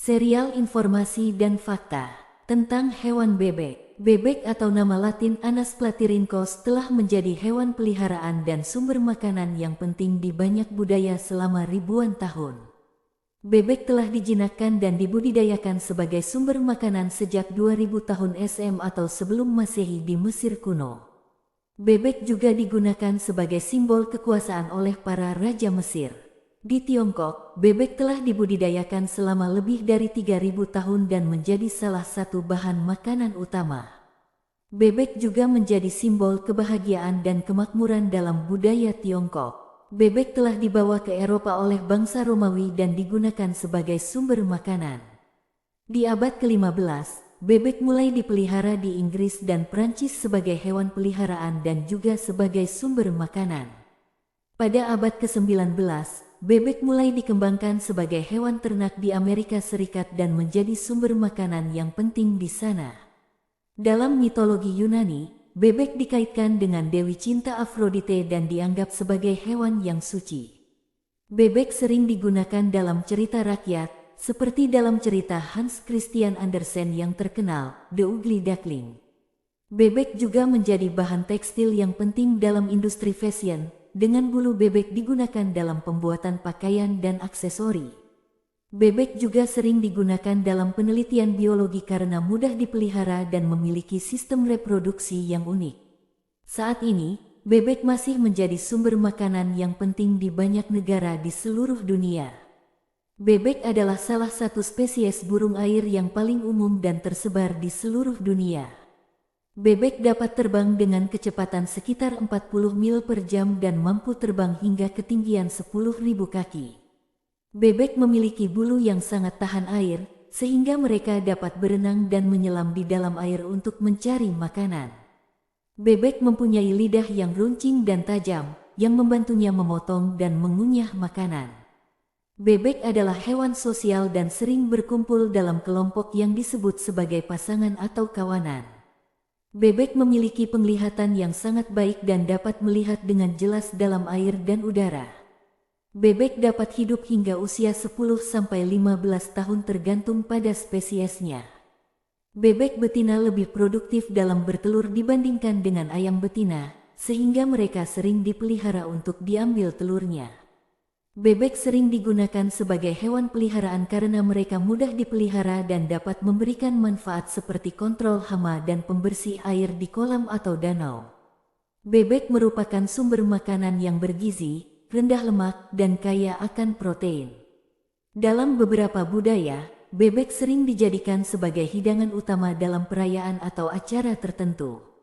Serial informasi dan fakta tentang hewan bebek. Bebek atau nama latin Anas platyrhynchos telah menjadi hewan peliharaan dan sumber makanan yang penting di banyak budaya selama ribuan tahun. Bebek telah dijinakkan dan dibudidayakan sebagai sumber makanan sejak 2000 tahun SM atau sebelum Masehi di Mesir kuno. Bebek juga digunakan sebagai simbol kekuasaan oleh para raja Mesir. Di Tiongkok, bebek telah dibudidayakan selama lebih dari 3000 tahun dan menjadi salah satu bahan makanan utama. Bebek juga menjadi simbol kebahagiaan dan kemakmuran dalam budaya Tiongkok. Bebek telah dibawa ke Eropa oleh bangsa Romawi dan digunakan sebagai sumber makanan. Di abad ke-15, bebek mulai dipelihara di Inggris dan Prancis sebagai hewan peliharaan dan juga sebagai sumber makanan. Pada abad ke-19, bebek mulai dikembangkan sebagai hewan ternak di Amerika Serikat dan menjadi sumber makanan yang penting di sana. Dalam mitologi Yunani, bebek dikaitkan dengan Dewi Cinta Afrodite dan dianggap sebagai hewan yang suci. Bebek sering digunakan dalam cerita rakyat, seperti dalam cerita Hans Christian Andersen yang terkenal, The Ugly Duckling. Bebek juga menjadi bahan tekstil yang penting dalam industri fashion, dengan bulu bebek digunakan dalam pembuatan pakaian dan aksesori. Bebek juga sering digunakan dalam penelitian biologi karena mudah dipelihara dan memiliki sistem reproduksi yang unik. Saat ini, bebek masih menjadi sumber makanan yang penting di banyak negara di seluruh dunia. Bebek adalah salah satu spesies burung air yang paling umum dan tersebar di seluruh dunia. Bebek dapat terbang dengan kecepatan sekitar 40 mil per jam dan mampu terbang hingga ketinggian 10.000 kaki. Bebek memiliki bulu yang sangat tahan air, sehingga mereka dapat berenang dan menyelam di dalam air untuk mencari makanan. Bebek mempunyai lidah yang runcing dan tajam, yang membantunya memotong dan mengunyah makanan. Bebek adalah hewan sosial dan sering berkumpul dalam kelompok yang disebut sebagai pasangan atau kawanan. Bebek memiliki penglihatan yang sangat baik dan dapat melihat dengan jelas dalam air dan udara. Bebek dapat hidup hingga usia 10-15 tahun tergantung pada spesiesnya. Bebek betina lebih produktif dalam bertelur dibandingkan dengan ayam betina, sehingga mereka sering dipelihara untuk diambil telurnya. Bebek sering digunakan sebagai hewan peliharaan karena mereka mudah dipelihara dan dapat memberikan manfaat seperti kontrol hama dan pembersih air di kolam atau danau. Bebek merupakan sumber makanan yang bergizi, rendah lemak, dan kaya akan protein. Dalam beberapa budaya, bebek sering dijadikan sebagai hidangan utama dalam perayaan atau acara tertentu.